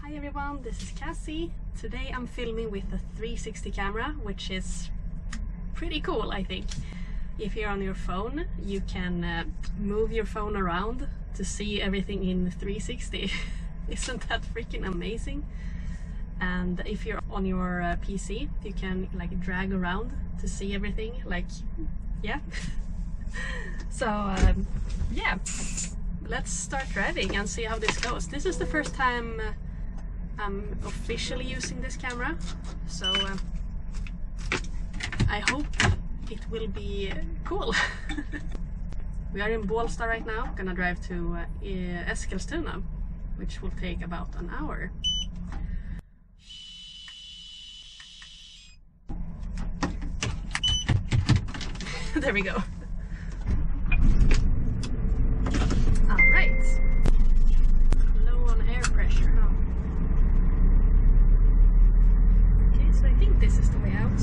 Hi everyone, this is Cassie. Today I'm filming with a 360 camera, which is pretty cool, I think. If you're on your phone, you can move your phone around to see everything in 360. Isn't that freaking amazing? And if you're on your PC, you can like drag around to see everything, like, yeah. So yeah, let's start driving and see how this goes. This is the first time I'm officially using this camera, so I hope it will be cool. We are in Bålsta right now, gonna drive to Eskilstuna, which will take about an hour. There we go. Alright. Low on air pressure, huh? Okay, so I think this is the way out.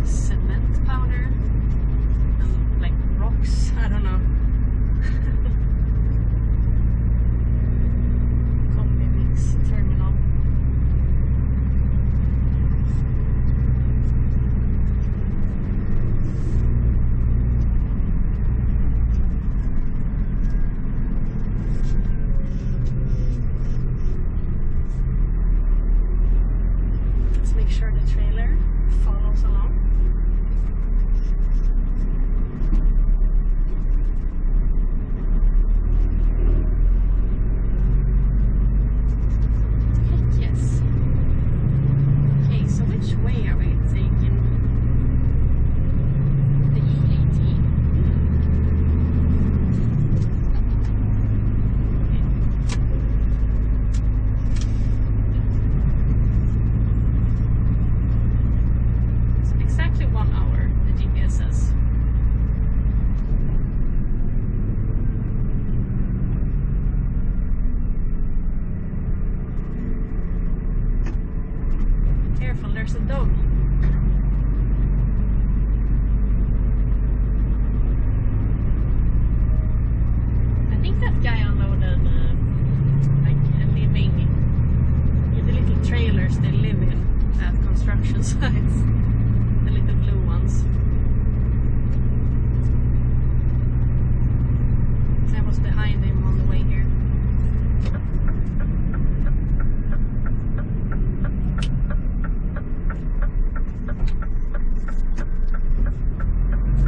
Cement powder and like rocks, I don't know. Combi mix terminal. Let's make sure the trailer follows along. Heck yes. Okay, so which way are we taking? The E18. Exactly 1 hour, the GPS says. Careful, there's a dog. I think that guy unloaded like living in the little trailers they live in at construction sites. The little blue ones. I was behind him on the way here.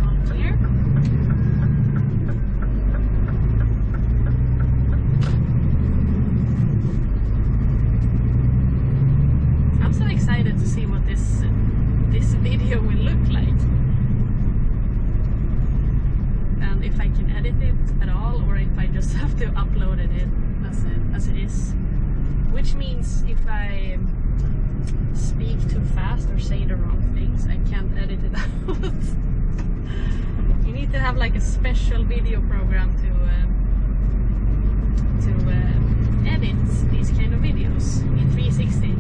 All clear. I'm so excited to see what this video will look like, and if I can edit it at all, or if I just have to upload it as it is, which means if I speak too fast or say the wrong things, I can't edit it out. You need to have like a special video program to edit these kind of videos in 360.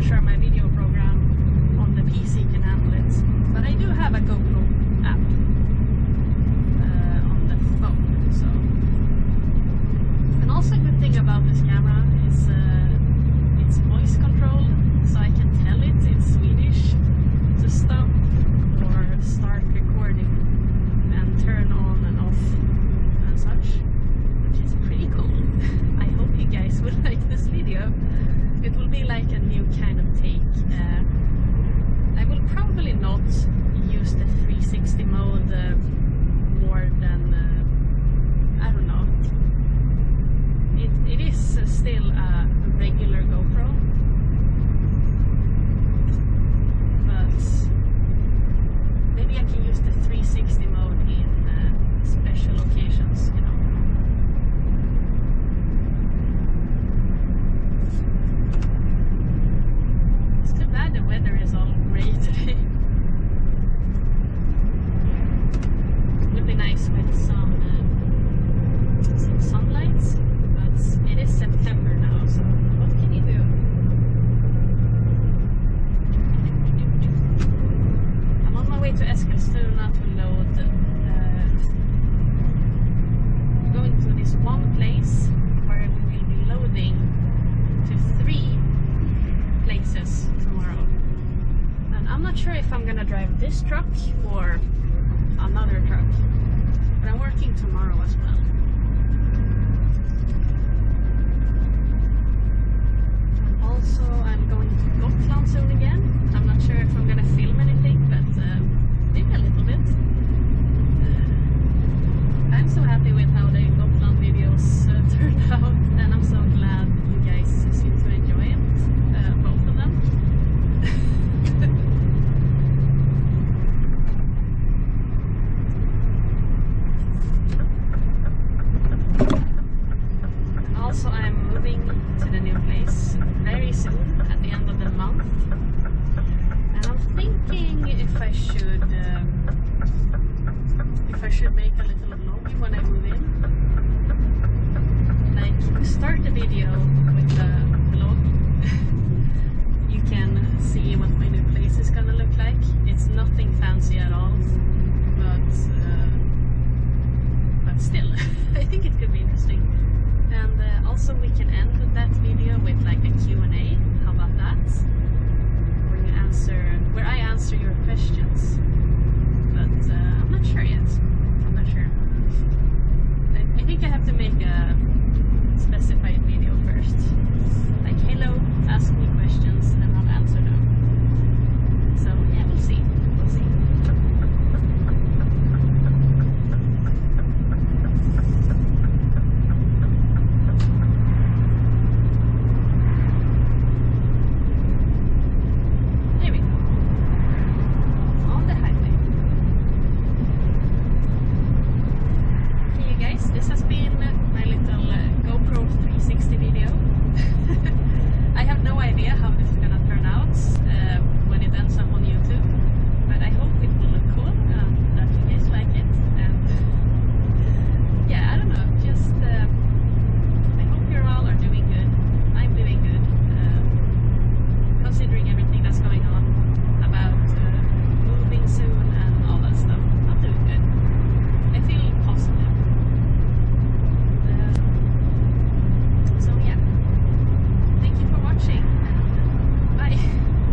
Sure my video program on the PC can handle it, but I do have a GoPro app on the phone. So, and also a good thing about this camera is it's voice controlled, so I can tell it in Swedish to stop or start recording and turn on and off and not sure if I'm gonna drive this truck or another truck, but I'm working tomorrow as well. Also, I'm going to Gotland soon again. I'm not sure if I'm gonna film anything, but maybe a little bit. I'm so happy with how the Gotland videos turned out, and I'm so glad you guys seem to enjoy it, both of them. Also, I'm moving to the new place very soon, at the end of the month, and I'm thinking if I should make a little vlog when I move in. Like, start the video with a vlog. You can see what my new place is gonna look like. It's nothing fancy at all, but still, I think it could be interesting. And also we can end that video with like a Q&A.